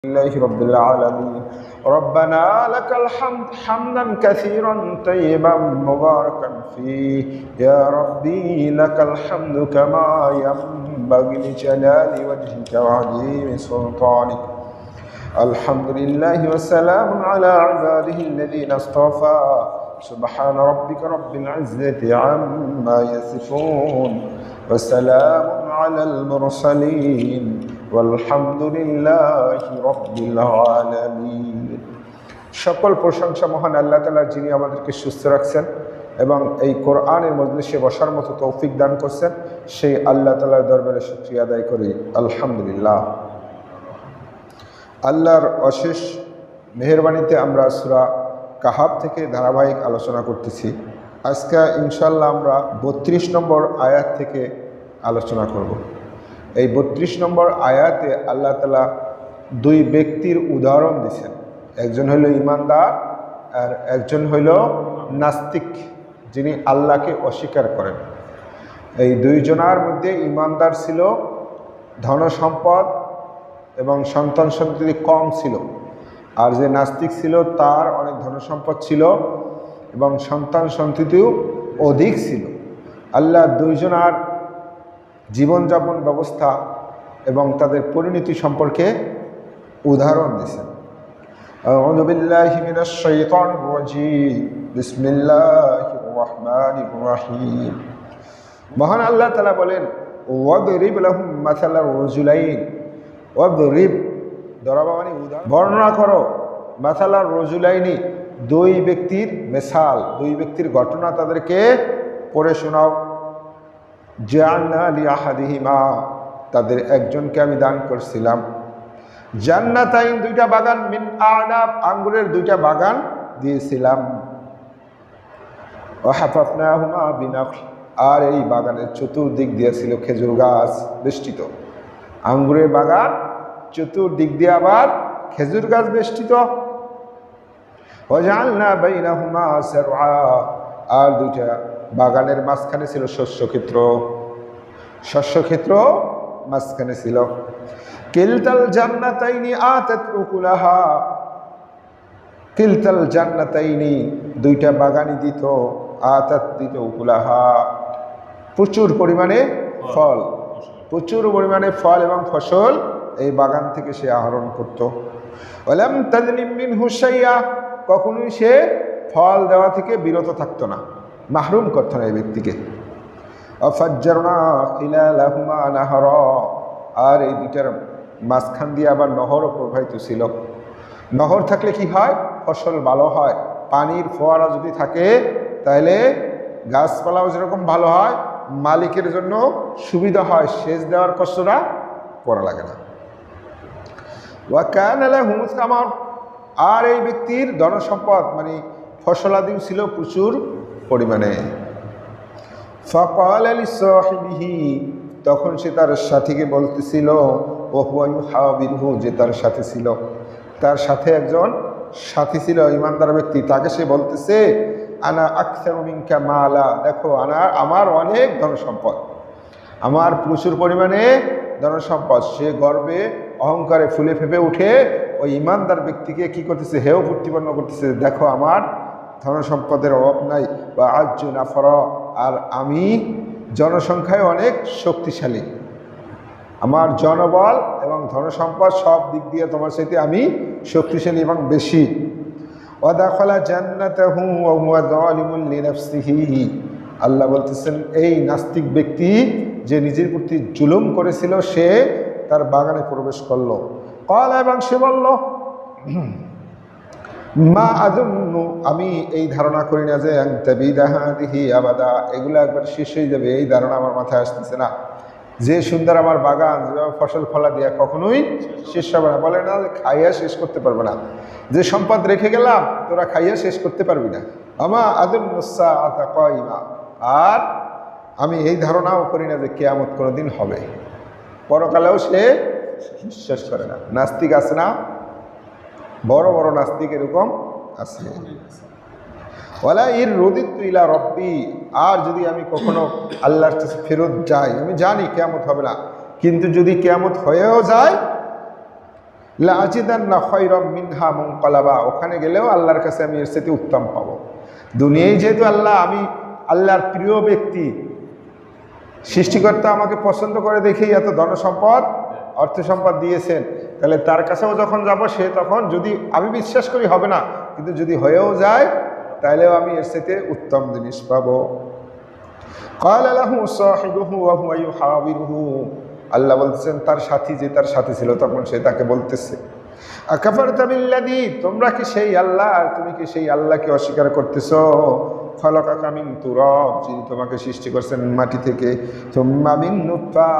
لله رب العالمين ربنا لك الحمد حمدا كثيرا طيبا مباركا فيه يا ربي لك الحمد كما ينبغي لجلال وجهك وعظيم سلطانك الحمد لله والسلام على عباده الذين اصطفى سبحان ربك رب العزة عما يصفون وسلام على المرسلين والحمد لله رب العالمين। সকল প্রশংসা মহান আল্লাহ তাআলার, যিনি আমাদেরকে সুস্থ রাখছেন এবং এই কোরআনের মজলিসে বসার মতো তৌফিক দান করছেন। সেই আল্লাহ তাআলার দরবারে শুকরিয়া আদায় করি, আলহামদুলিল্লাহ। আল্লাহর অশেষ মেহেরবানিতে আমরা সূরা কাহাফ থেকে ধারাবাহিক আলোচনা করতেছি। আজকে ইনশাআল্লাহ আমরা 32 নম্বর আয়াত থেকে আলোচনা করব। এই 32 নম্বর আয়াতে আল্লাহ তাআলা দুই ব্যক্তির উদাহরণ দিয়েছেন। একজন হইল ঈমানদার আর একজন হইল নাস্তিক, যিনি আল্লাহকে অস্বীকার করেন। এই দুইজনের মধ্যে ঈমানদার ছিল, ধন সম্পদ এবং সন্তান সন্ততি কম ছিল, আর যে নাস্তিক ছিল তার অনেক ধন সম্পদ ছিল এবং সন্তান সন্ততিও অধিক ছিল। আল্লাহ দুইজনের জীবনযাপন ব্যবস্থা এবং তাদের পরিণতি সম্পর্কে উদাহরণ দিয়েছেন। আউযু বিল্লাহি মিনাশ শাইতানির রাজীম, বিসমিল্লাহির রহমানির রহিম। মহান আল্লাহ তাআলা বলেন, ওয়াদরিব লাহুম মাসালার রাজুলাইন। ওয়াদরিব দরাবা মানে বর্ণনা করো, মাসালার রাজুলাইনি দুই ব্যক্তির মিসাল, দুই ব্যক্তির ঘটনা তাদেরকে পড়ে শোনাও। জাআলনা লিআহাদিহিমা, তাদের একজনকে আমি দান করছিলাম, জান্নাতাইন দুইটা বাগান, মিন আনাব আঙ্গুরের দুইটা বাগান দিয়েছিলাম, ওয়া হাফাফনাহুমা বিনাখল, আর এই বাগানের চতুর্দিক দিয়ে ছিল খেজুর গাছ বেষ্টিত। আঙ্গুরের বাগান, চতুর্দিক দিয়ে আবার খেজুর গাছ বেষ্টিত। ওয়া জাআলনা বাইনাহুমা সারআ, আর দুইটা বাগানের মাঝখানে ছিল শস্যক্ষেত্র, শস্যক্ষেত্র মাঝখানে ছিল। কিলতাল জান্নাতাইনি আতাত উকুলাহা, কিলতাল জান্নাতাইনি দুইটা বাগানই দিত, আতাত দিত উকুলাহা প্রচুর পরিমাণে ফল, প্রচুর পরিমাণে ফল এবং ফসল এই বাগান থেকে সে আহরণ করত। ওয়ালাম তাযলিম মিনহু শাইআ, কখনোই সে ফল দেওয়া থেকে বিরত থাকতো না, মাহরুম করতো না এই ব্যক্তিকে। ফাজ্জারনা খিলালাহুমা নাহরা, আর এই দুইটার মাঝখান দিয়ে আবার নহরও প্রবাহিত ছিল। নহর থাকলে কি হয়? ফসল ভালো হয়। পানির ফোয়ারা যদি থাকে তাহলে গাছপালাও যেরকম ভালো হয়, মালিকের জন্য সুবিধা হয়, সেচ দেওয়ার কষ্টটা করা লাগে না। ওয়া কানা লাহু সামার, আর এই ব্যক্তির ধনসম্পদ মানে ফসলাদিও ছিল প্রচুর পরিমাণে। ফাকালা লিসাহিবিহি, তখন সে তার সাথীকে বলতেছিল, ওয়া হুয়া ইউহাবিরহু, যে তার সাথে ছিল, তার সাথে একজন সাথী ছিল ঈমানদার ব্যক্তি, তাকে সে বলতেছে, আনা আকসারু মিনকা মালা, দেখো আমার অনেক ধনসম্পদ, আমার প্রচুর পরিমাণে ধনসম্পদ। সে গর্বে অহংকারে ফুলে ফেপে উঠে ওই ঈমানদার ব্যক্তিকে কি করতেছে? হেয় প্রতিপন্ন করতেছে, দেখো আমার ধনসম্পদের অভাব নাই। বা আজ্জু নাফরা, আর আমি জনসংখ্যায় অনেক শক্তিশালী, আমার জনবল এবং ধনসম্পদ সব দিক দিয়ে তোমার সাথে আমি শক্তিশালী এবং বেশি। ওয়া দাখালা জান্নাতাহু ওয়া হুয়া যালিমুন লিনাফসিহি, আল্লাহ বলতেছেন এই নাস্তিক ব্যক্তি যে নিজের প্রতি জুলুম করেছিল সে তার বাগানে প্রবেশ করলো। ক্বালা, এবং সে বলল, মা আযুন্নু, আমি এই ধারণা করি না যে তাবিদা হাদিহি আবাদা, এগুলো একবার শেষ হয়ে যাবে, এই ধারণা আমার মাথায় আসতেছে না। যে সুন্দর আমার বাগান, যেভাবে ফসল ফলা দিয়া কখনোই শেষ হবে না, বলে না খাইয়া শেষ করতে পারবে না, যে সম্পদ রেখে গেলাম তোরা খাইয়া শেষ করতে পারবি না। আমা আযুন্নু সাআতা কায়িমা, আর আমি এই ধারণাও করি না যে কিয়ামত কোনোদিন হবে, পরকালেও সে বিশ্বাস করে না। নাস্তিক আছে না, বড় বড় নাস্তিক এরকম আছে। ওয়ালা ইর রুদিতু ইলা রব্বি, আর যদি আমি কখনো আল্লাহর কাছে ফেরত যাই, আমি জানি কিয়ামত হবে না, কিন্তু যদি কিয়ামত হয়েও যায়, লা আজিদান্না খায়রাম মিনহা মুনকালাবা, ওখানে গেলেও আল্লাহর কাছে আমি এর সাথে উত্তম পাবো। দুনিয়ায় যেহেতু আমি আল্লাহর প্রিয় ব্যক্তি, সৃষ্টিকর্তা আমাকে পছন্দ করে দেখেই এত ধন সম্পদ অর্থ সম্পদ দিয়েছেন, তাহলে তার কাছেও যখন যাব সে তখন, যদি আমি বিশ্বাস করি হবে না, কিন্তু যদি হয়েও যায় তাহলেও আমি এর সাথে উত্তম জিনিস পাবো। ক্বালা লাহু সাহিবুহু ওয়া হুয়া ইউহাবিরুহু, আল্লাহ বলতেছেন তার সাথী, যে তার সাথী ছিল তখন সে তাকে বলতেছে, আকাফারতা বিল্লাযী, তোমরা কি সেই আল্লাহ, তুমি কি সেই আল্লাহকে অস্বীকার করতেছো? খলাকাকা মিন তুরাব, যিনি তোমাকে সৃষ্টি করেছেন মাটি থেকে, সুম্মা মিন নুতফা,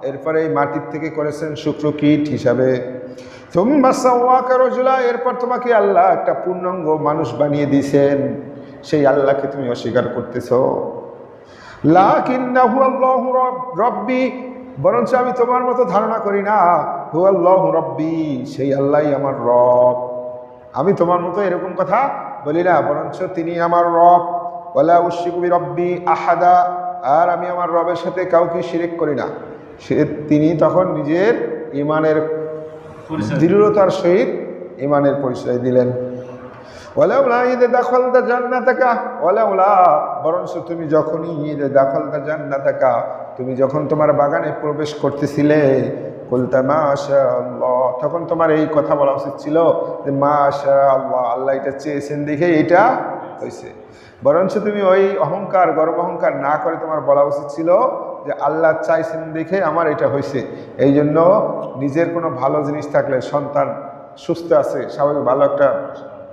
এরপরে এই মাটির থেকে করেছেন শুক্রকীট হিসাবে, সুম্মা সাওয়াকা রাজুলা, এরপর তোমাকে আল্লাহ একটা পূর্ণাঙ্গ মানুষ বানিয়ে দিয়েছেন, সেই আল্লাহকে তুমি অস্বীকার করতেছো। লাকিন্নাহু আল্লাহু রাব্বি, বরঞ্চ আমি তোমার মতো ধারণা করি না, হু আল্লাহু রাব্বি, সেই আল্লাহই আমার রব। আমি তোমার মতো এরকম কথা বলি না, বরঞ্চ তিনি আমার রব। ওয়ালা উশরিকু বিরাব্বি আহাদা, আর আমি আমার রবের সাথে কাউকে শিরিক করি না। তিনি তখন নিজের ঈমানের দৃঢ়তার সহিত ঈমানের পরিচয় দিলেন। ওয়ালাউলা ইযা দাখালতা জান্নাতাকা, ওয়ালাউলা, বরঞ্চ তুমি যখনই ইযা দাখালতা জান্নাতাকা, তুমি যখন তোমার বাগানে প্রবেশ করতেছিলে, কুলতা মাশাআল্লাহ, তখন তোমার এই কথা বলা উচিত ছিল যে মাশাআল্লাহ, আল্লাহ এটা চেয়েছেন দেখে এটা হয়েছে। বরঞ্চ তুমি ওই অহংকার, গর্ব অহংকার না করে তোমার বলা উচিত ছিল যে আল্লাহ চাইছেন দেখে আমার এটা হয়েছে। এই জন্য নিজের কোনো ভালো জিনিস থাকলে, সন্তান সুস্থ আছে, স্বাভাবিক ভালো একটা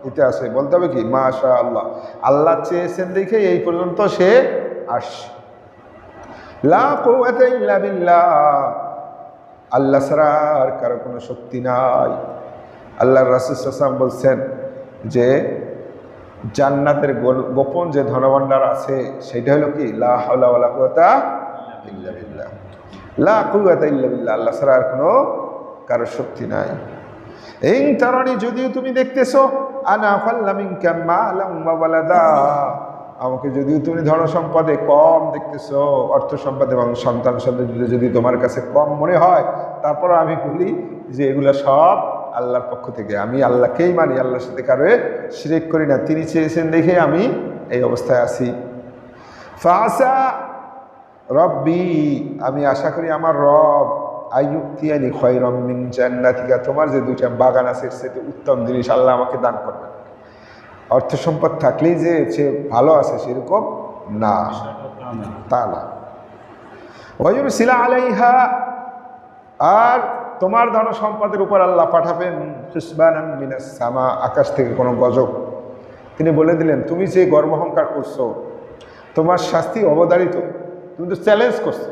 এতে আছে, বলতে হবে কি মাশাআল্লাহ, আল্লাহ চেয়েছেন দেখে এই পর্যন্ত সে আসছে। লা কুওয়াতা ইল্লা বিল্লাহ, আল্লাহ ছাড়া আর কারো কোনো শক্তি নাই। আল্লাহর রাসূল সাল্লাল্লাহু আলাইহি ওয়াসাল্লাম বলছেন যে জান্নাতের গোপন যে ধনভাণ্ডার আছে সেটা হলো কি, লা হাওলা ওয়ালা কুওয়াতা ইল্লা বিল্লাহ, লা কুওয়াতা ইল্লা বিল্লাহ, আল্লাহ ছাড়া আর কোনো কারো শক্তি নাই। ইন তারানি, যদিও তুমি দেখতেছো, আনা আকাল্লা মিনকা মালাম ওয়া ওয়ালাদা, আমাকে যদিও তুমি ধন সম্পদে কম দেখতেছো, অর্থ সম্পদ এবং সন্তান সন্ততি যদি তোমার কাছে কম মনে হয়, তারপর আমি বলি যে এগুলো সব আল্লাহর পক্ষ থেকে, আমি আল্লাহকেই মানি, আল্লাহর সাথে কারো শিরক করি না, তিনি চেয়েছেন দেখে আমি এই অবস্থায় আছি। ফাসা রব্বি, আমি আশা করি আমার রব আইয়ুতিয়ানি খায়রাম মিন জান্নাতিকা, তোমার যে দুইটা বাগান আছে এর চেয়ে উত্তম জিনিস আল্লাহ আমাকে দান করবেন। অর্থ সম্পদ থাকলেই যে সে ভালো আছে সেরকম না, তা না। ওয়ায়ুরসিলা আলাইহা, আর তোমার ধন সম্পদের উপর আল্লাহ পাঠাবেন হুসবানান মিনাস সামা, আকাশ থেকে কোনো গজব। তিনি বলে দিলেন তুমি যে গর্বহংকার করছো, তোমার শাস্তি অবধারিত, তুমি তো চ্যালেঞ্জ করছো।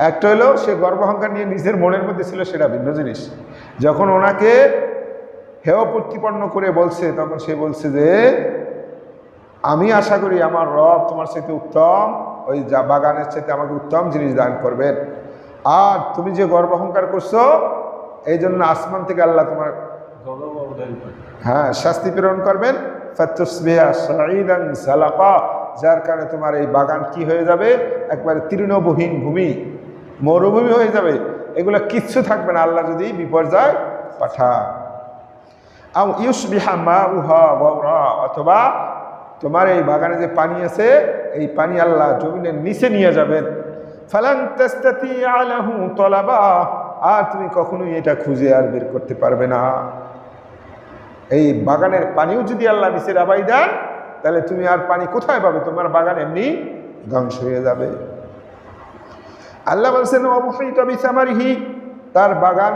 একটা হলো সে গর্বহংকার নিয়ে নিজের মনের মধ্যে ছিল, সেটা ভিন্ন জিনিস। যখন ওনাকে হেয় প্রতিপন্ন করে বলছে, তখন সে বলছে যে আমি আশা করি আমার রব তোমার চাইতে উত্তম, ওই যা বাগানের চাইতে আমাকে উত্তম জিনিস দান করবেন। আর তুমি যে গর্বহংকার করছো, এই জন্য আসমান থেকে আল্লাহ তোমার শাস্তি প্রেরণ করবেন। ফাতুসবিহা সাঈদান সালাকা, যার কারণে তোমার এই বাগান কি হয়ে যাবে, একবারে তৃণভূহীন ভূমি, মরুভূমি হয়ে যাবে, এগুলো কিচ্ছু থাকবে না আল্লাহ যদি বিপর্যয় পাঠায়। আও ইউসবিহা মাউহা গাওরা, অথবা তোমার এই বাগানে যে পানি আছে এই পানি আল্লাহ জমিনের নিচে নিয়ে যাবেন। ফালান তাস্তাতিয়া লাহু তলাবা, আর তুমি কখনোই এটা খুঁজে আর বের করতে পারবে না। এই বাগানের পানিও যদি আল্লাহ নিচে নামাই দেন, তাহলে তুমি আর পানি কোথায় পাবে, তোমার বাগান এমনি ধ্বংস হয়ে যাবে। আল্লাহ বলছেন ওয়ামুহিতা বিসামারিহি, তার বাগান,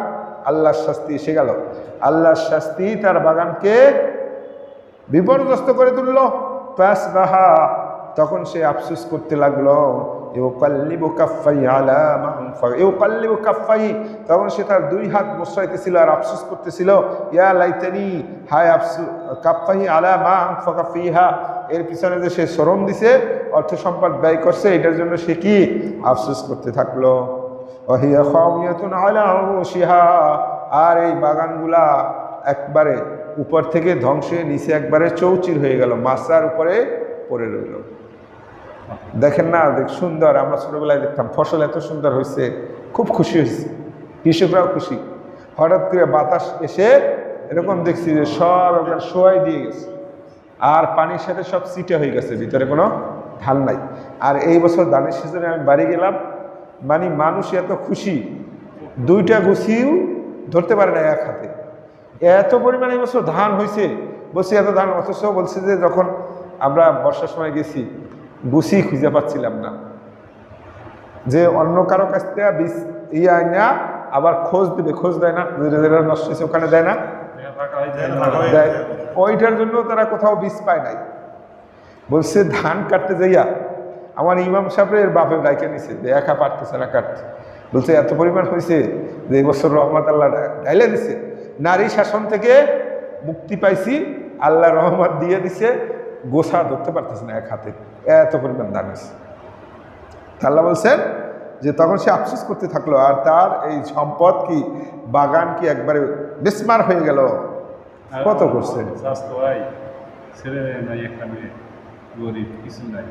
আল্লাহর শাস্তি এসে গেল, আল্লাহর শাস্তি তার বাগানকে বিপর্যস্ত করে তুলল। ফাসবাহা, তখন সে আফসোস করতে লাগলো, ইউকাল্লিবু কাফাই আলা মা আনফাক, ইউকাল্লিবু কাফাই, তখন সে তার দুই হাত মোছাইতেছিল আর আফসোস করতেছিল, ইয়া লাইতানি, হায় আফসোস, কাফাই আলা মা আনফাকা ফিহা, এর পিছনে যে সে শ্রম দিছে, অর্থ সম্পদ ব্যয় করছে, এটার জন্য সে কি আফসোস করতে থাকলো। ওয়াহিয়া খাওয়াতুন আলা উরুশিহা, আর এই বাগানগুলা একবারে উপর থেকে ধ্বংস হয়ে নিচে একবারে চৌচির হয়ে গেল, মাছার উপরে পড়ে রইল। দেখেন না, দেখ সুন্দর, আমরা ছোটবেলায় দেখতাম ফসল এত সুন্দর হয়েছে, খুব খুশি হয়েছে, কৃষকরাও খুশি। হঠাৎ করে বাতাস এসে এরকম দেখছি যে সব একবার শোয়াই দিয়ে গেছে, আর পানির সাথে সব চিটে হয়ে গেছে, ভিতরে কোনো ধান নাই। আর এই বছর ধানের সিজনে আমি বাড়ি গেলাম, মানে মানুষ এত খুশি, 2টা গুছিও ধরতে পারে না এক হাতে, এত পরিমাণে এই বছর ধান হয়েছে। বলছি এত ধান, অথচ বলছে যে যখন আমরা বর্ষার সময় গেছি গুছি খুঁজে পাচ্ছিলাম না, যে অন্য কারো কাছ থেকে বীজ আইনা আবার খোঁজ দিবে, খোঁজ দেয় না, যেটা নষ্ট হয়েছে ওখানে দেয় না, দেয়, ওইটার জন্য তারা কোথাও বীজ পায় নাই। বলছে ধান কাটতে যাইয়া আমার ইমাম সাহেবের বাপের ডাইকে নিছে যে একা পারতেছে না কাটতে। বলছে এত পরিমাণ হয়েছে যে এই বছর রহমত আল্লাহ ডাইলে দিছে, নারী শাসন থেকে মুক্তি পাইছি, আল্লাহ রহমত দিয়ে দিছে, গোসা ধরতে পারতেছে না এক হাতে, এত পরিমাণ ধান হয়েছে। আল্লাহ বলছেন যে তখন সে আফসোস করতে থাকলো, আর তার এই সম্পদ কি, বাগান কি একবারে বিস্মার হয়ে গেল। কত করছে, ছেলে নাই, একটা মেয়ে, গরিব, কিছু নাই,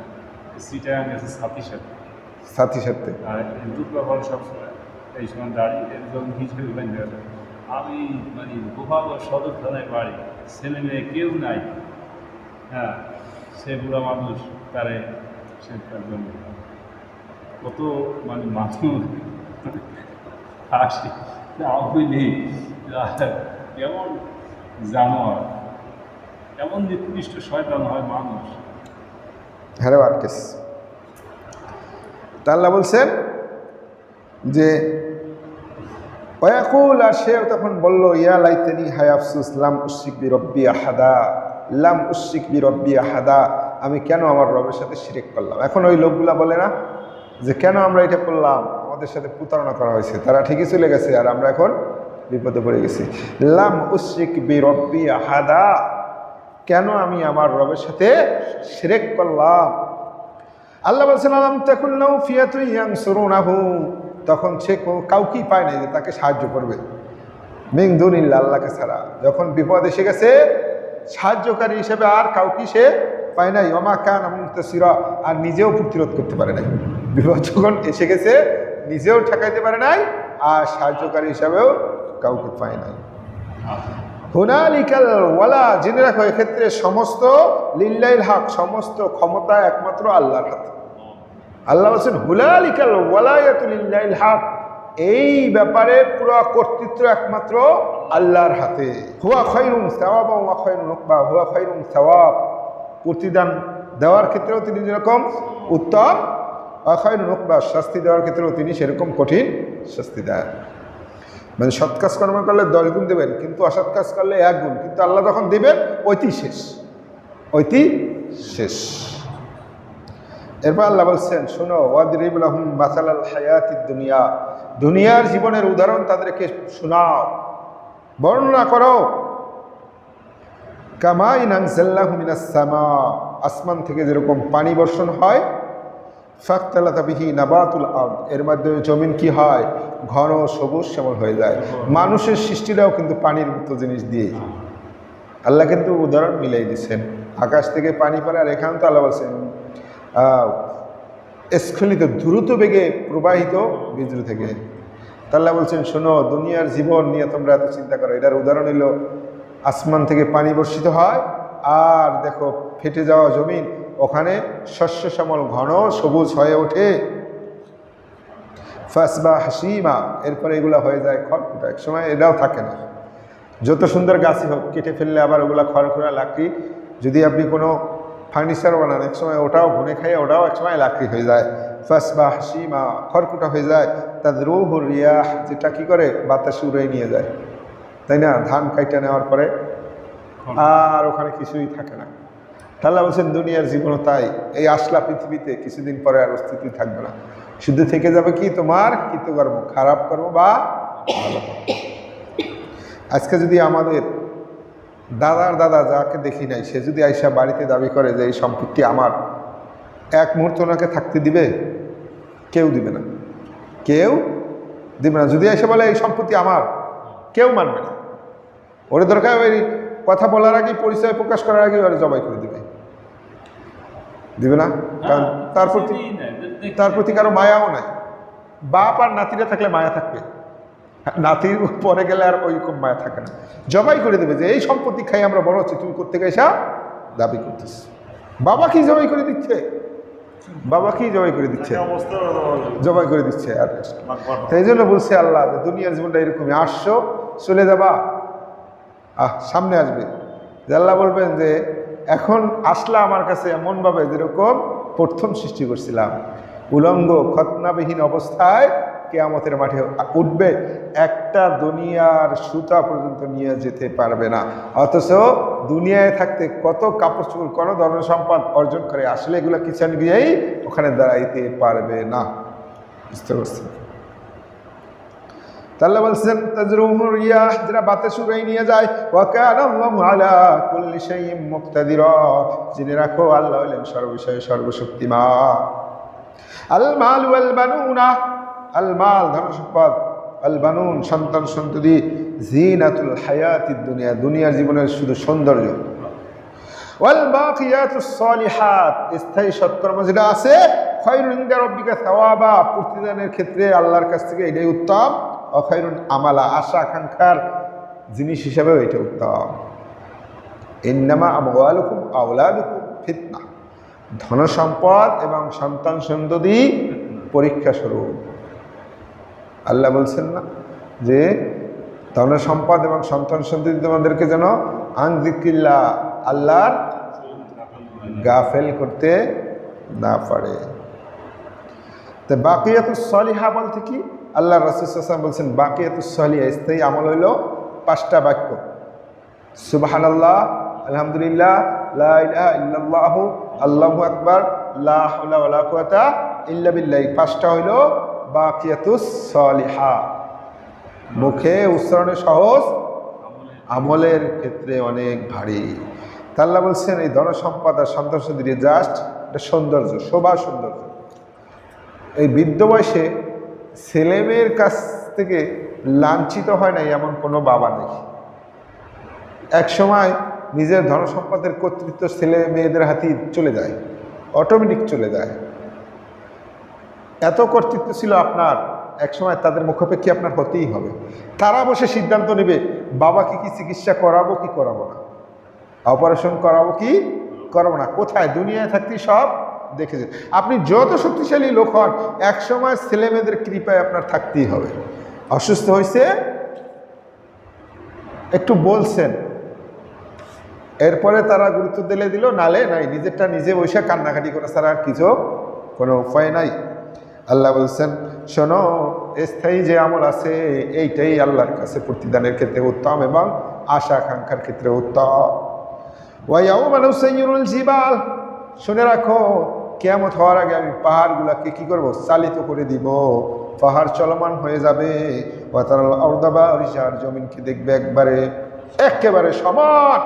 সাথী সাথে আর দুটো ঘর সবসময় এই সময় দাঁড়িয়ে একজন হিসেবে বানিয়ে গেল। আমি মানে গোপালগঞ্জ সদর থানায় বাড়ি, ছেলে মেয়ে কেউ নাই, হ্যাঁ, সে বুড়া মানুষ, তারে সে জন্য কত মানে মানুষ হাসি নেই, কেমন জানোয়ার, এমন নিকৃষ্ট শয়তান হয় মানুষ। হ্যাঁ আটকেস। আল্লাহ বলছেন যে ওয়াকুল, আর সে তখন বলল ইয়া লাইতানি হায় আফসুস লাম উশরিক বি রব্বি আহাদা, লাম উশরিক বি রব্বি আহাদা, আমি কেন আমার রবের সাথে শিরক করলাম। এখন ওই লোকগুলা বলে না যে কেন আমরা এটা করলাম, আমাদের সাথে প্রতারণা করা হয়েছে, তারা ঠিকই চলে গেছে আর আমরা এখন বিপদে পড়ে গেছি। লাম উশরিক বি রব্বি আহাদা, কেন আমি আমার রবের সাথে শিরক করলাম। আল্লাহ বলছেন আলাম তাকুন লাহু ফিয়াতুন ইয়ানসুরুনাহু, তখন সে কাউকেই পায় নাই যে তাকে সাহায্য করবে, মিন দুনিল্লাহ, আল্লাহকে ছাড়া। যখন বিপদ এসে গেছে সাহায্যকারী হিসেবে আর কাউকে সে পায় নাই। ওমা কানা মুনতাসিরা, আর নিজেও প্রতিরোধ করতে পারে নাই। বিপদ যখন এসে গেছে নিজেও ঠেকাইতে পারে নাই, আর সাহায্যকারী হিসাবেও কাউকে পায় নাই। হুনালিকাল ওয়ালা, জেনে রাখো এক্ষেত্রে সমস্ত লিল্লাহিল হক, সমস্ত ক্ষমতা একমাত্র আল্লাহর হাতে। আল্লাহ বলছেন হুনালিকাল ওয়ালায়াতু লিল্লাহিল হক, এই ব্যাপারে পুরো কর্তৃত্ব একমাত্র আল্লাহর হাতে। হুয়া খায়রুন সাওয়াবান ওয়া খায়রুন উকবা, হুয়া খায়রুন সাওয়াব, প্রতিদান দেওয়ার ক্ষেত্রেও তিনি যেরকম উত্তম, ওয়া খায়রুন উকবা, শাস্তি দেওয়ার ক্ষেত্রেও তিনি সেরকম কঠিন শাস্তি দেন। মানে সৎ কাজ কর্ম করলে 10 গুণ দেবেন, কিন্তু অসৎ কাজ করলে 1 গুণ, কিন্তু আল্লাহ যখন দেবেন ওইটি শেষ, ওইটি শেষ। এরপর আল্লাহ বলছেন শোনো, ওয়াদরিব লাহুম মাসালাল হায়াতিদ দুনিয়া, দুনিয়ার জীবনের উদাহরণ তাদেরকে শোনাও, বর্ণনা করো। কামাইন আনজালনাহু মিনাস সামা, আসমান থেকে যেরকম পানি বর্ষণ হয়, ফাখতালাতা বিহি নাবাতুল আরদ, এর মাধ্যমে জমিন কি হয়, ঘন সবুজ শ্যামল হয়ে যায়। মানুষের সৃষ্টিটাও কিন্তু পানির মতো জিনিস দিয়ে আল্লাহ কিন্তু উদাহরণ মিলাই দিচ্ছেন। আকাশ থেকে পানি পড়ে, আর এখানে তো আল্লাহ বলছেন স্খলিত দ্রুত বেগে প্রবাহিত বীজ থেকে। আল্লাহ বলছেন শোনো, দুনিয়ার জীবন নিয়ে তোমরা এত চিন্তা করো, এটার উদাহরণ হলো আসমান থেকে পানি বর্ষিত হয়, আর দেখো ফেটে যাওয়া জমিন, ওখানে শস্য শ্যামল ঘন সবুজ হয়ে ওঠে। ফাসবা হাসিমা, এরপরে এগুলো হয়ে যায় খড়কুটা, এক সময় এটাও থাকে না। যত সুন্দর গাছই হোক, কেটে ফেললে আবার ওগুলো খড়কুটা লাকড়ি, যদি আপনি কোনো ফার্নিচার বানান এক সময় ওটাও ঘুনে খাইয়ে ওটাও এক সময় লাকড়ি হয়ে যায়। ফাসবা হাসিমা, খড়কুটা হয়ে যায়। তাদরুহুর রিয়াহ, যেটা কি করে বাতাসে উড়ে নিয়ে যায়, তাই না, ধান কাইটা নেওয়ার পরে আর ওখানে কিছুই থাকে না। আল্লাহ বলছেন দুনিয়ার জীবনও তাই, এই আসলা পৃথিবীতে কিছুদিন পরে আর অস্তিত্ব থাকবে না, শুধু থেকে যাবে কি তোমার কৃতকর্ম, খারাপ কর্ম বা ভালো কর্ম। আজকে যদি আমাদের দাদার দাদা যাকে দেখি নাই, সে যদি আইসা বাড়িতে দাবি করে যে এই সম্পত্তি আমার, এক মুহূর্ত ওনাকে থাকতে দিবে? কেউ দিবে না, কেউ দিবে না। যদি আইসা বলে এই সম্পত্তি আমার, কেউ মানবে না। ওর দরকার ওই কথা বলার আগে, পরিচয় প্রকাশ করার আগে ওরা জবাই করে দিবে, দিবে না, কারণ তার প্রতি কারো মায়াও নাই। বাপ আর নাতিরা থাকলে মায়া থাকবে, নাতির পরে গেলে আর ওই মায়া থাকে না, জবাই করে দেবে যে এই সম্পত্তি খাই আমরা বড় হচ্ছি, তুমি কোত্থেকে এসা দাবি করতেছ। বাবা কি জবাই করে দিচ্ছে, বাবা কি জবাই করে দিচ্ছে, জবাই করে দিচ্ছে। আর তাই জন্য বলছে আল্লাহ যে দুনিয়ার জীবনটা এরকমই, আসছো চলে যাবা, সামনে আসবে। যে আল্লাহ বলবেন যে এখন আসলা আমার কাছে এমনভাবে যেরকম প্রথম সৃষ্টি করছিলাম, উলঙ্গ খতনাবিহীন অবস্থায় কিয়ামতের মাঠে উঠবে, একটা দুনিয়ার সুতা পর্যন্ত নিয়ে যেতে পারবে না। অথচ দুনিয়ায় থাকতে কত কাপড় চোপড়, কোনো ধরনের সম্পদ অর্জন করে আসলে এগুলো কিচেন গিয়েই ওখানে দাঁড়াইতে পারবে না। বুঝতে পারছেন? তাহলে বলছেন তাজরুহুর রিয়াহ, যারা বাতাস উড়াই নিয়ে যায়, ওয়া কানা আল্লাহু আলা কুল্লি শাইইন মুকতাদিরা, জেনে রাখো আল্লাহ হলেন সর্ববিষয়ে সর্বশক্তিমান। আল মাল ওয়াল বানুনা, আল মাল ধন সম্পদ, আল বানুন সন্তান সন্ততি, জিনাতুল হায়াতিদ দুনিয়া, দুনিয়ার জীবনের শুধু সৌন্দর্য। ওয়াল বাকিয়াতুস সালিহাত, স্থায়ী সৎকর্ম যেটা আছে, খায়রুন ইনদা রাব্বিকা সাওয়াবা, প্রতিদানের ক্ষেত্রে আল্লাহর কাছ থেকে এটাই উত্তম। অখায়রুন আমালা, আশা আকাঙ্ক্ষার জিনিস হিসাবেও এটা উত্তম। ইন্নামা আমওয়ালুকুম আওলাদুকুম ফিতনা, ধন সম্পদ এবং সন্তান সন্ততি পরীক্ষা স্বরূপ। আল্লাহ বলছেন না যে ধন সম্পদ এবং সন্তান সন্ততি তোমাদেরকে যেন আন যিকরিল্লাহ, আল্লাহর গাফেল করতে না পারে। তো বাকিয়াতুস সালিহা বলতে কি? আল্লাহ রাসূল সাল্লাল্লাহু আলাইহি ওয়াসাল্লাম বলছেন বাকিয়াতুস সালিহা স্থায়ী আমল হইল 5টা বাক্য, সুবহানাল্লাহ, আলহামদুলিল্লাহ, লা ইলাহা ইল্লাল্লাহু, আল্লাহু আকবার, লা হাওলা ওয়ালা কুওয়াতা ইল্লা বিল্লাহ। 5টা হইল বাকিয়াতুস সালিহা, মুখে উচ্চারণে সহজ, আমলের ক্ষেত্রে অনেক ভারী। তা আল্লাহ বলছেন এই ধন সম্পদ আর সন্তান সন্ততি জাস্ট একটা সৌন্দর্য, শোভা সৌন্দর্য। এই বৃদ্ধ বয়সে ছেলেমেয়ের কাছ থেকে লাঞ্ছিত হয় নাই এমন কোনো বাবা নেই। এক সময় নিজের ধন সম্পদের কর্তৃত্ব ছেলে মেয়েদের হাতেই চলে যায়, অটোমেটিক চলে যায়। এত কর্তৃত্ব ছিল আপনার, এক সময় তাদের মুখাপেক্ষী আপনার হতেই হবে। তারা বসে সিদ্ধান্ত নেবে বাবাকে কি চিকিৎসা করাবো কি করাবো না, অপারেশন করাবো কি করাবো না। কোথায়? দুনিয়ায় থাকতেই সব দেখেছেন। আপনি যত শক্তিশালী লোক হন, এক সময় ছেলে মেয়েদের কৃপায় আপনার থাকতেই হবে। অসুস্থ হয়েছে একটু বলছেন, এরপরে তারা গুরুত্ব দিলে দিল, নালে নাই, নিজেরটা নিজে বসে কান্নাকাটি করে ছাড়া আর কিছু কোনো উপায় নাই। আল্লাহ বলছেন শোনো, স্থায়ী যে আমল আছে এইটাই আল্লাহর কাছে প্রতিদানের ক্ষেত্রে উত্তম এবং আশা আকাঙ্ক্ষার ক্ষেত্রে উত্তম। ওয়াইয়াউমা নুসাইয়িরুল জিবাল, শুনে রাখো কিয়ামত হওয়ার আগে আমি পাহাড়গুলোকে কি করব? চালিত করে দিব, পাহাড় চলমান হয়ে যাবে। ওয়াতারাল আরদা বারিশার, জমিনকে দেখবে একেবারে সমান।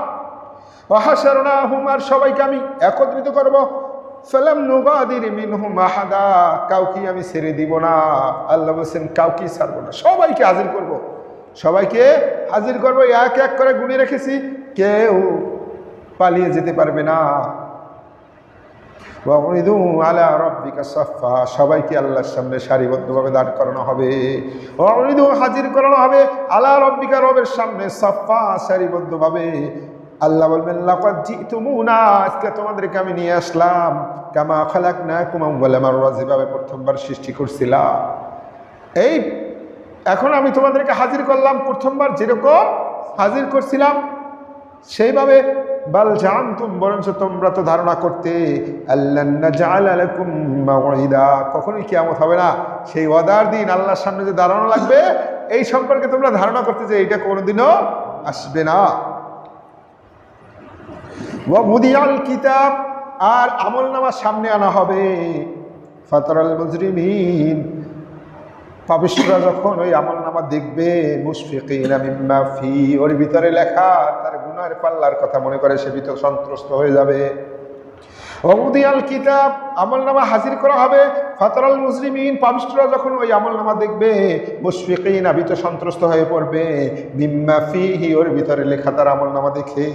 ওয়াহাশারনাহুম, আর সবাইকে আমি একত্রিত করব। ফালাম নুগাদির মিনহুম আহাদা, কাউকে আমি ছেড়ে দিব না। আল্লাহ বলছেন কাউকে ছাড়বো না, সবাইকে হাজির করব, সবাইকে হাজির করব। এক এক করে গুণে রেখেছি, কেউ পালিয়ে যেতে পারবে না। ওয়াউরিদু আলা রাব্বিকা সাফফা, সবাইকে আল্লাহর সামনে সারিবদ্ধভাবে দাঁড় করানো হবে। ওয়াউরিদু, হাজির করানো হবে, আলা রাব্বিকা, রবের সামনে, সাফফা, সারিবদ্ধভাবে। আল্লাহ বলবেন লাকাদ জিতুমুনা, আজকে তোমাদেরকে আমি নিয়ে আসলাম, কামা খালাকনাকুম আউয়ালা মাররা, যেভাবে প্রথমবার সৃষ্টি করছিলাম। এই এখন আমি তোমাদেরকে হাজির করলাম, প্রথমবার যেরকম হাজির করছিলাম সেইভাবে। বাল জানতুম, বরঞ্চ তোমরা তো ধারণা করতে, আল্লাহ নাজআলা লাকুম মাওঈদা, কখনোই কিয়ামত হবে না। সেই ওয়াদার দিন আল্লাহর সামনে যে দাঁড়ানো লাগবে, এই সম্পর্কে তোমরা ধারণা করতে যে এটা কোনোদিনও আসবে না। ওয়া মুদিয়াল কিতাব, আর আমলনামা সামনে আনা হবে। ফাতারাল মুজরিমিন, পাপিষ্ঠরা যখন ওই আমলনামা দেখবে, মুশফিকিনা মিম্মা ফি, ওর ভিতরে লেখা তার গুনাহের পাল্লার কথা মনে করে সে ভিতর সন্ত্রস্ত হয়ে যাবে। ওমুদিয়াল কিতাব, আমলনামা হাজির করা হবে। ফাতারাল মুজরিমিন, পাপিষ্ঠরা যখন ওই আমলনামা দেখবে, মুশফিকিনা, ভীত সন্ত্রস্ত হয়ে পড়বে, মিম্মা ফিহি, ওর ভিতরে লেখা তার আমলনামা দেখে।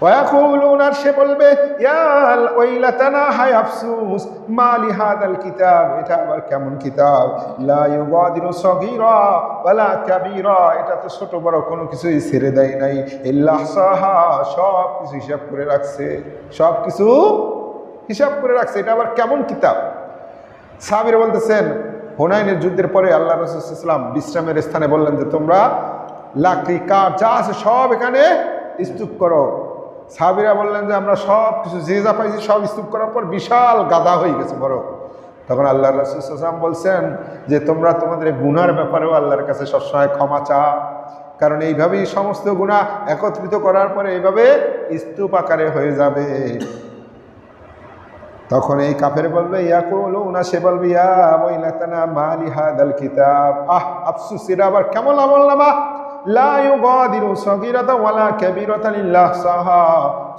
ওয়াকুলুন, আর সে বলবে ইয়াল ওয়াইলাতানা, হায় আফসোস, মা লিহাদাল কিতাব, এটা আবার কেমন কিতাব, লা ইউগাদিরু সগীরা ওয়ালা কাবীরা, এটা তো ছোট বড় কোনো কিছুই ছেড়ে দেয় নাই, ইল্লা সাহা, সব কিছু হিসাব করে রাখছে, সব কিছু হিসাব করে রাখছে, এটা আবার কেমন কিতাব। সাহাবীরা বলতেছেন, হুনাইনের যুদ্ধের পরে আল্লাহ রাসূল সাল্লাল্লাহু আলাইহি ওয়াসাল্লাম বিশ্রামের স্থানে বললেন যে তোমরা লাকড়ি কাঠ যা আছে সব এখানে স্তূপ করো। সাহাবীরা বললেন যে আমরা সব কিছু যে যা পাইছি সব স্তূপ করার পর বিশাল গাদা হয়ে গেছে বড়। তখন আল্লাহ রাসূল সাল্লাল্লাহু আলাইহি ওয়াসাল্লাম বলছেন যে তোমরা তোমাদের গুনার ব্যাপারেও আল্লাহর কাছে সবসময় ক্ষমা চাও, কারণ এইভাবেই সমস্ত গুনাহ একত্রিত করার পরে এইভাবে স্তূপ আকারে হয়ে যাবে। তখন এই কাফের বলবে ইয়াকুলুনা, সে বলবে ইয়া ওয়াইলাতানা মা লিহাদাল কিতাব, আফসোস, এটা আবার কেমন আমলনামা, লা ইউগাদিরু সগীরাতান ওয়ালা কাবীরাতান ইল্লা আহসাহা,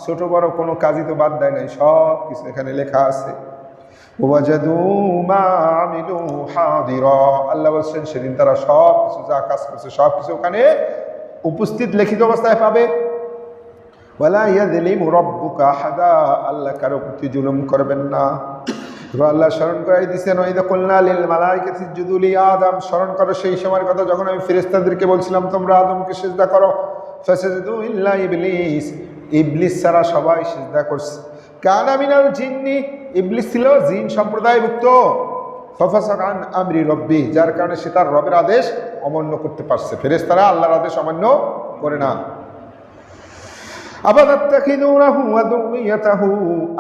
ছোট বড় কোনো কাজই তো বাদ দেয় নাই, সব কিছু এখানে লেখা আছে। ওয়াজাদু মা আমিলু হাদিরা, আল্লাহ বলছেন সেদিন তারা সব কিছু যা কাজ করছে সব কিছু ওখানে উপস্থিত লিখিত অবস্থায় পাবে। ওয়ালা ইয়াযলিমু রাব্বুকা আহাদা, আল্লাহ কারো প্রতি জুলুম করবেন না। এবার আল্লাহ স্মরণ করাই দিচ্ছেন, ওয়াইদা কুলনা লিল মালাইকাতি ইসজুদু লি আদম, স্মরণ করো সেই সময়ের কথা যখন আমি ফেরেশতাদেরকে বলছিলাম তোমরা আদমকে সিজদা করো, ফাসাজদু ইল্লা ইবলিস, ইবলিস ছাড়া সবাই সিজদা করছে। কানা মিনাল জিন্নি, ইবলিস ছিল জিন সম্প্রদায়ভুক্ত। ফাফাসাকা আন আমরি রব্বি, যার কারণে সে তার রবের আদেশ অমান্য করতে পারছে। ফেরেশতারা আল্লাহর আদেশ অমান্য করে না। আবাদাত্তাখিদুনাহু ওয়া যুররিয়াতাহু,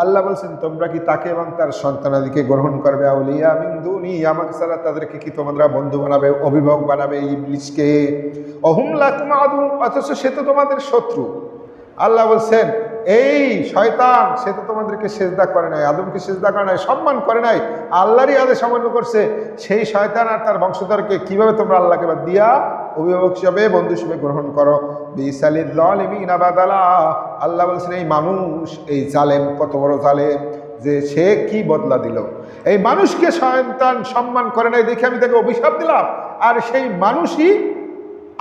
আল্লাহ বলছেন তোমরা কি তাকে এবং তার সন্তানাদিকে গ্রহণ করবে, আউলিয়া মিন দুনি, আমাকে ছাড়া তাদেরকে কি তোমরা বন্ধু বানাবে, অভিভাবক বানাবে ইবলিসকে। অহুম লাকুম আদু, অথচ সে তো তোমাদের শত্রু। আল্লাহ বলছেন এই শয়তান, সে তো তোমাদেরকে সেজদা করে নাই, আদমকে সেজদা করে নাই, সম্মান করে নাই, আল্লাহরই আদেশ অমান্য করছে। সেই শয়তান আর তার বংশধরকে কিভাবে তোমরা আল্লাহকে বাদ দিয়া অভিভাবক হিসাবে বন্ধু হিসেবে গ্রহণ করো। বিসালিল যালিমিনা বাদালা, আল্লাহ বলছেন এই মানুষ, এই জালেম কত বড় জালেম যে সে কি বদলা দিল। এই মানুষকে শয়তান সম্মান করে নাই দেখে আমি তাকে অভিশাপ দিলাম, আর সেই মানুষই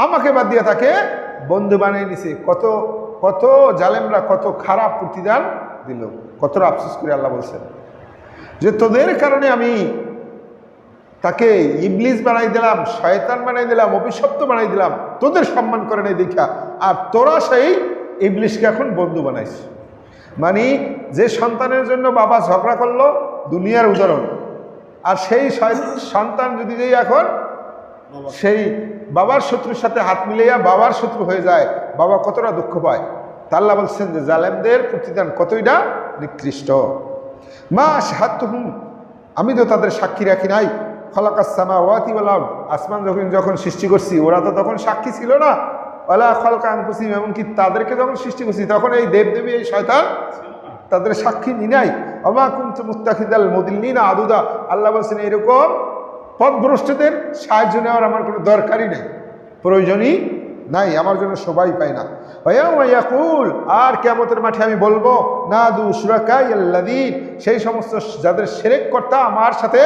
আমাকে বাদ দিয়ে তাকে বন্ধু বানিয়ে নিছে। কত কত জালেমরা কত খারাপ প্রতিদান দিল, কতটা আফসোস করে আল্লাহ বলছেন যে তোদের কারণে আমি তাকে ইবলিস বানাই দিলাম, শয়তান বানাই দিলাম, অভিশপ্ত বানাই দিলাম, তোদের সম্মান করে নাই দেখা, আর তোরা সেই ইবলিসকে এখন বন্ধু বানাইস। মানে যে সন্তানের জন্য বাবা ঝগড়া করলো, দুনিয়ার উদাহরণ, আর সেই সন্তান যদি যেই এখন সেই বাবার শত্রুর সাথে হাত মিলাইয়া বাবার শত্রু হয়ে যায়, বাবা কতটা দুঃখ পায়। তা আল্লাহ বলছেন যে জালেমদের প্রতিদান কতইটা নিকৃষ্ট। মা শাহাদতুহুম, আমি তো তাদের সাক্ষী রাখি নাই। খলাকাস সামাওয়াতি ওয়াল আরদ, আসমান যখন সৃষ্টি করছি ওরা তো তখন সাক্ষী ছিল না। ওয়ালা খলকা আনফুসিহিম, এমনকি তাদেরকে যখন সৃষ্টি করছি তখন এই দেবদেবী এই শয়তান তাদের সাক্ষী নি নাই। ওমা কুনতু মুত্তাখিদাল মুদিল্লিনা আদুদা, আল্লাহ বলছেন এরকম পথভ্রষ্টদের সাহায্য নেওয়ার আমার কোনো দরকারই নেই, প্রয়োজনই নাই, আমার জন্য সবাই পায় না। ইয়াকুল, আর কিয়ামতের মাঠে আমি বলবো নাদু শুরাকায়াল্লাযীন, সেই সমস্ত যাদের শিরক করতে আমার সাথে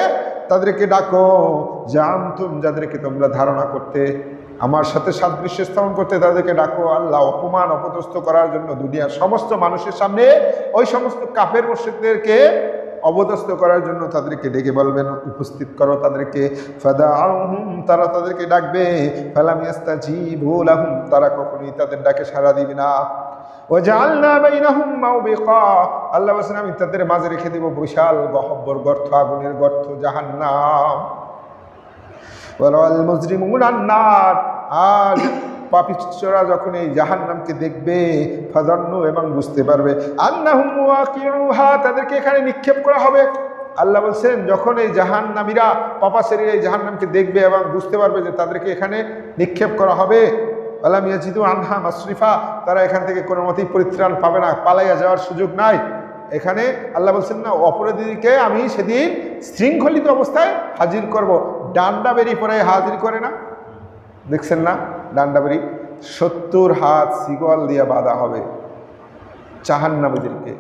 তাদেরকে ডাকো, জামতুম, যাদেরকে তোমরা ধারণা করতে আমার সাথে সাদৃশ্য স্থাপন করতে, তাদেরকে ডাকো। আল্লাহ অপমান অপদস্থ করার জন্য দুনিয়ার সমস্ত মানুষের সামনে ওই সমস্ত কাফের মুশরিকদেরকে অবদস্থ করার জন্য তাদেরকে ডেকে বলবেন উপস্থিত করো তাদেরকে। ফাদাউহুম, তারা তাদেরকে ডাকবে। ফালাম ইস্তাজিবু লাহুম, তারা কখনোই তাদের ডাকে সাড়া দিবে না। ওয়াজআলনা বাইনাহুম মাওবিকা, আল্লাহ বলেন আমি তাদের মাঝে রেখে দেব বিশাল গহ্বর গর্ত, আগুনের গর্ত, জাহান্নাম। ওয়ালাল মুজরিমুনা আন-নার, আর পাপিষ্ঠরা যখন এই জাহান্নামকে দেখবে, ফাযান্নু, এবং বুঝতে পারবে, আন্নাহুম ওয়াকিউহা, তাদেরকে এখানে নিক্ষেপ করা হবে। আল্লাহ বলছেন যখন এই জাহান্নামীরা পাপাচারীরা এই জাহান্নামকে দেখবে এবং বুঝতে পারবে যে তাদেরকে এখানে নিক্ষেপ করা হবে, আলাম ইয়াজিদু আনহা মাসরিফা, তারা এখান থেকে কোনো মতেই পরিত্রাণ পাবে না, পালাইয়া যাওয়ার সুযোগ নাই। এখানে আল্লাহ বলছেন না, অপরাধীকে আমি সেদিন শৃঙ্খলিত অবস্থায় হাজির করব। ডান্ডা বেরি পরে হাজির করে না, দেখছেন না ডান্ডা বেরি, 70 হাত শিকল দিয়ে বাঁধা হবে, জাহান্নামীদেরকে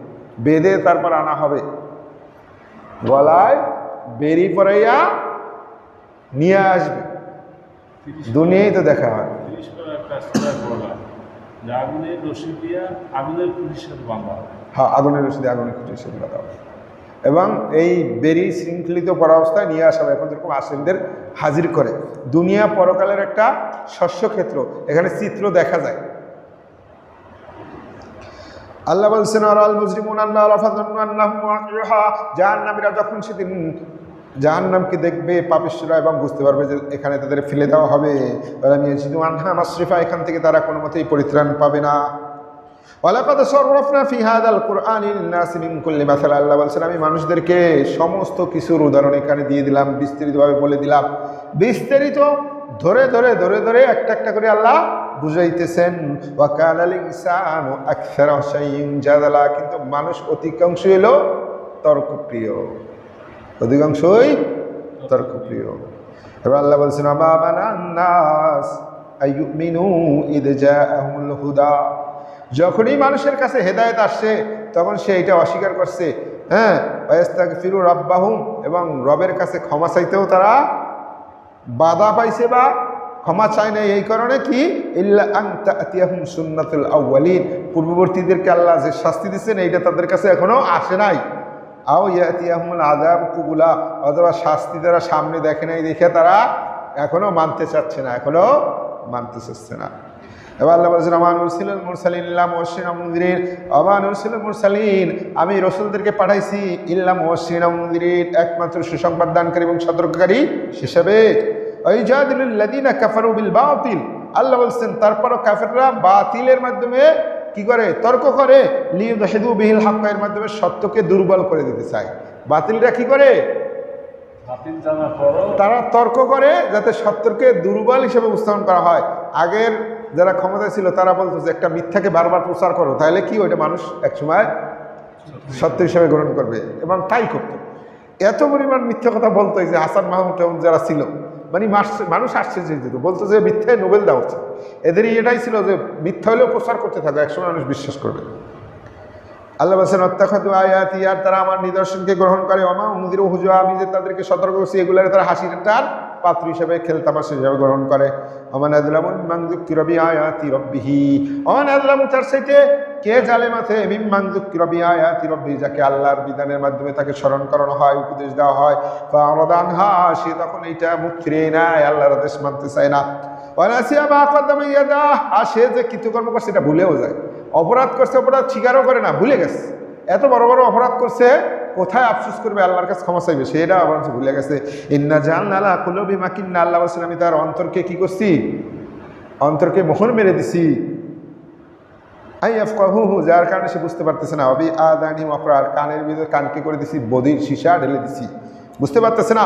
বেঁধে তারপর আনা হবে, গলায় বেরি পরাইয়া নিয়ে আসবে। দুনিয়ায় তো দেখা হয় যে আগুনের রশি দিয়া আগুনের খুঁটির সাথে বাঁধা হবে। হ্যাঁ, আগুনের রশিদে আগুনের খুঁটির সাথে বাঁধা হবে এবং এই বেরি শৃঙ্খলিত করা অবস্থায় নিয়ে আসা হবে। এখন যেরকম আসেনদের হাজির করে, দুনিয়া পরকালের একটা শস্যক্ষেত্র, এখানে চিত্র দেখা যায়। আল্লাহ বলছেন আল মুজরিমুন আন্নারা ফাযান্নু আন্নাহুম ওয়াকিউহা, জাহান্নামীরা যখন সেদিন জাহান্নামকে দেখবে পাপিষ্ঠরা এবং বুঝতে পারবে যে এখানে তাদের ফেলে দেওয়া হবে, ওয়ালাম ইয়াজিদু আনহা মাসরিফা, এখান থেকে তারা কোনো মতেই পরিত্রাণ পাবে না। ওয়ালাকাদ সাররাফনা ফি হাযাল কুরআনি লিন-নাসি মিন কুল্লি মাসাল, আল্লাহ বলছেন আমি মানুষদেরকে সমস্ত কিছুর উদাহরণ এখানে দিয়ে দিলাম, বিস্তারিতভাবে বলে দিলাম। বিস্তারিত ধরে ধরে ধরে ধরে একটা একটা করে আল্লাহ বুঝাইতেছেন। ওয়া কানাল ইনসানু আকসারা শাইইন জাদালা, কিন্তু মানুষ অধিকাংশই হলো তর্কপ্রিয়, অধিকাংশই তর্কপ্রিয়। এবার আল্লাহ বলছেন আমা বানান নাস আইয়ুমিনু ইদ জাআহুমুল হুদা, যখনই মানুষের কাছে হেদায়েত আসছে তখন সে এটা অস্বীকার করছে। হ্যাঁ, ওয়াস্তাগফিরু রাব্বাহুম, এবং রবের কাছে ক্ষমা চাইতেও তারা বাধা পাইছে বা ক্ষমা চায় না। এই কারণে কি, ইল্লা আন তাতিয়াহুম সুন্নাতুল আউয়ালিন, পূর্ববর্তীদেরকে আল্লাহ যে শাস্তি দিচ্ছেন এইটা তাদের কাছে এখনো আসে নাই। আও ইয়াতিয়াহুমুল আযাব কুবুলা, অথবা শাস্তি তারা সামনে দেখে নাই দেখে তারা এখনো মানতে চাচ্ছে না, এখনো মানতে চাচ্ছে না। এবার আল্লাহ বলছেন আমা নুরসিলুল মুরসালিন ইল্লা মুবাশশিরাম ওয়া মুনযিরিন, আমা নুরসিলুল মুরসালিন, আমি রাসূলদেরকে পাঠাইছি ইল্লা মুবাশশিরাম ওয়া মুনযিরিন, একমাত্র সুসংবাদ দানকারী এবং সতর্ককারী হিসেবে। ওয়াইজাদিলুল লাযিনা কাফারু বিল বাতিল, আল্লাহ বলছেন তারপরও কাফেররা বাতিলের মাধ্যমে কি করে, তর্ক করে। লিইউদহিদু বিহিল হক, এর মাধ্যমে সত্যকে দুর্বল করে দিতে চায়। বাতিলরা কি করে, বাতিল জানার পরও তারা তর্ক করে যাতে সত্যকে দুর্বল হিসেবে উপস্থাপন করা হয়। আগের যারা ক্ষমতায় ছিল তারা বলতো যে একটা মিথ্যাকে বারবার প্রচার করো, তাহলে কি ওইটা মানুষ একসময় সত্য হিসেবে গ্রহণ করবে, এবং তাই করতো। এত পরিমাণ মিথ্যা কথা বলতো যে হাসান মাহমুদ যারা ছিল, মানে মানুষ আশ্চর্য যেত, বলতো যে মিথ্যায় নোবেল দেওয়া হচ্ছে। এদেরই এটাই ছিল যে মিথ্যা হলেও প্রচার করতে থাকবে, একসময় মানুষ বিশ্বাস করবে। আল্লাহ বলছেন অত্যাখাদু আয়াতি, আর তারা আমার নিদর্শনকে গ্রহণ করে। ওমা উনদিরু হুজুয়া, আমি যে তাদেরকে সতর্ক করছি এগুলার তারা হাসির তার পাত্র হিসেবে, খেলতামাশা হিসেবে গ্রহণ করে। ওমান আযলামু মিম্মান যুক্কিরা বিআয়াতি রাব্বিহি, ওমান আযলামু, তার চাইতে কে জালেম আছে, মিম্মান যুক্কিরা বিআয়াতি রাব্বিহি, যাকে আল্লাহর বিধানের মাধ্যমে তাকে স্মরণ করানো হয়, উপদেশ দেওয়া হয়। ফাআরাদা আনহা, সে তখন এইটা মুখ ফিরিয়ে নেয়, আল্লাহর আদেশ মানতে চায় না। ওয়া নাসিয়া মা কদ্দামা ইয়াদাহ, আর সে যে কৃতকর্ম করছে এটা ভুলেও যায়। অপরাধ করছে, অপরাধ স্বীকারও করে না, ভুলে গেছে। এত বড় বড় অপরাধ করছে, কোথায় আফসোস করবে, আল্লাহর কাছে ক্ষমা চাইবে, সেটা আবার ভুলে গেছে। ইন্না জাআলনা আলা কুলুবি মাকিন্না, আল্লাহ বলছেন আমি তার অন্তরকে কি করছি, অন্তরকে মোহর মেরে দিছি। আইয়াফকাহুহু, যার কারণে সে বুঝতে পারতেছে না। অবি আযানিহিম ওয়াকরা, কানের ভিতরে কানকে করে দিছি বদির সীসা ঢেলে দিছি, বুঝতে পারতেছে না।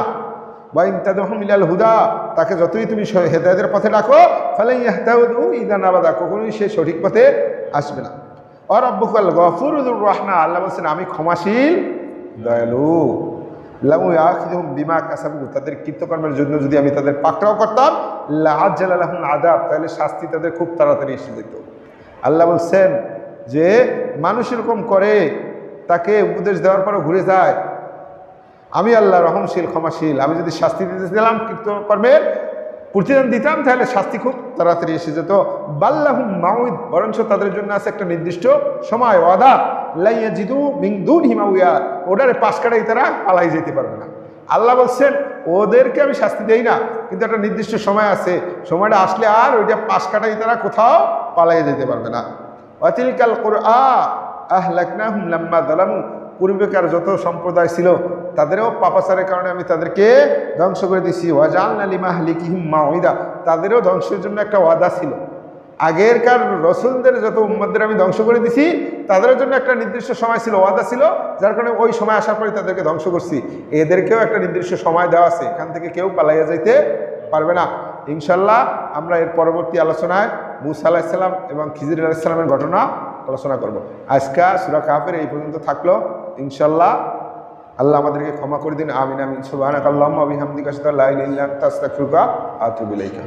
ওয়া ইন তাদউহুম ইলাল হুদা, তাকে যতই তুমি হেদায়েতের পথে ডাকো, ফালা ইয়াহতাদু ইযান আবাদা, কখনোই সে সঠিক পথে আসবে না। ওয়া রাব্বুকাল গফুরুর রাহমা, আল্লাহ বলছেন আমি ক্ষমাশীল দয়ালু। লাউ ইয়াখিযুহুম বিমা কাসাবু, তাদের কৃতকর্মের জন্য যদি আমি তাদের পাকড়াও করতাম, লাআজ্জালা লাহুম আযাব, তাহলে শাস্তি তাদের খুব তাড়াতাড়ি এসে যেত। আল্লাহ বলছেন যে মানুষ এরকম করে, তাকে উপদেশ দেওয়ার পরও ঘুরে যায়। আমি আল্লাহ রহমশীল ক্ষমাশীল, আমি যদি শাস্তি দিতে দিলাম কৃতকর্মের প্রতিদান দিতাম, তাহলে শাস্তি খুব তাড়াতাড়ি এসে যেত। বাল্লাহুম মাউইদ, বরঞ্চ তাদের জন্য আছে একটা নির্দিষ্ট সময়, ওয়াদা। লা ইয়াজিদু মিন দুনিহি মাউইয়া, ওটারে পাশ কাটাই তারা পালাই যেতে পারবে না। আল্লাহ বলছেন ওদেরকে আমি শাস্তি দেই না, কিন্তু একটা নির্দিষ্ট সময় আছে, সময়টা আসলে আর ওইটা পাশ কাটাই তারা কোথাও পালাই যেতে পারবে না। ওয়াতিলকাল কুরআ আহলাকনাহুম লাম্মা যালামু, পূর্বেকার যত সম্প্রদায় ছিল তাদেরও পাপাচারের কারণে আমি তাদেরকে ধ্বংস করে দিছি। ওয়াজআলনা লিমাহলিকিহিম মাউইদা, তাদেরও ধ্বংসের জন্য একটা ওয়াদা ছিল। আগেরকার রসুলদের যত উম্মতদের আমি ধ্বংস করে দিছি, তাদের জন্য একটা নির্দিষ্ট সময় ছিল, ওয়াদা ছিল, যার কারণে ওই সময় আসার পরে তাদেরকে ধ্বংস করছি। এদেরকেও একটা নির্দিষ্ট সময় দেওয়া আছে, এখান থেকে কেউ পালাইয়া যাইতে পারবে না। ইনশাল্লাহ আমরা এর পরবর্তী আলোচনায় মূসা আলাইহিস সালাম এবং খিজির আলাইহিস সালামের ঘটনা আলোচনা করব। আজকে সূরা কাহফের এই পর্যন্ত থাকলো। ইনশাল্লাহ আল্লাহ আমাদেরকে ক্ষমা করে দিন। আমিন আমিন। সুবহানাকাল্লাহুম্মা ওয়া বিহামদিকা আশহাদু আল্লা ইলাহা ইল্লা আনতা আস্তাগফিরুকা ওয়া আতুবু ইলাইকা।